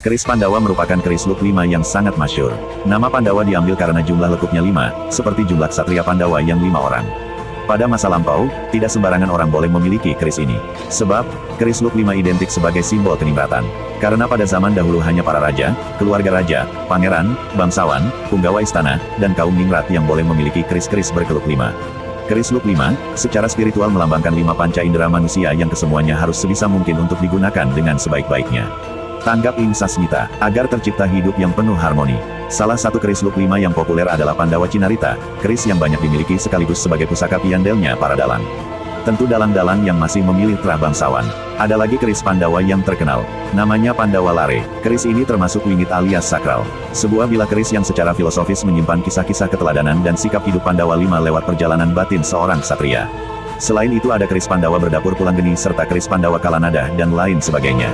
Keris Pandawa merupakan keris luk 5 yang sangat masyhur. Nama Pandawa diambil karena jumlah lekupnya 5, seperti jumlah ksatria Pandawa yang 5 orang. Pada masa lampau, tidak sembarangan orang boleh memiliki keris ini. Sebab, keris luk 5 identik sebagai simbol kenimratan. Karena pada zaman dahulu hanya para raja, keluarga raja, pangeran, bangsawan, punggawa istana, dan kaum ningrat yang boleh memiliki keris-keris berkeluk 5. Keris luk 5, secara spiritual melambangkan 5 panca indera manusia yang kesemuanya harus sebisa mungkin untuk digunakan dengan sebaik-baiknya. Tanggap Ing Sasmita, agar tercipta hidup yang penuh harmoni. Salah satu keris luk 5 yang populer adalah Pandawa Cinarita, keris yang banyak dimiliki sekaligus sebagai pusaka piandelnya para dalang. Tentu dalang-dalang yang masih memilih terah bangsawan. Ada lagi keris Pandawa yang terkenal, namanya Pandawa Lare. Keris ini termasuk wingit alias sakral. Sebuah bilah keris yang secara filosofis menyimpan kisah-kisah keteladanan dan sikap hidup Pandawa 5 lewat perjalanan batin seorang ksatria. Selain itu ada keris Pandawa berdapur pulang geni serta keris Pandawa Kalanada dan lain sebagainya.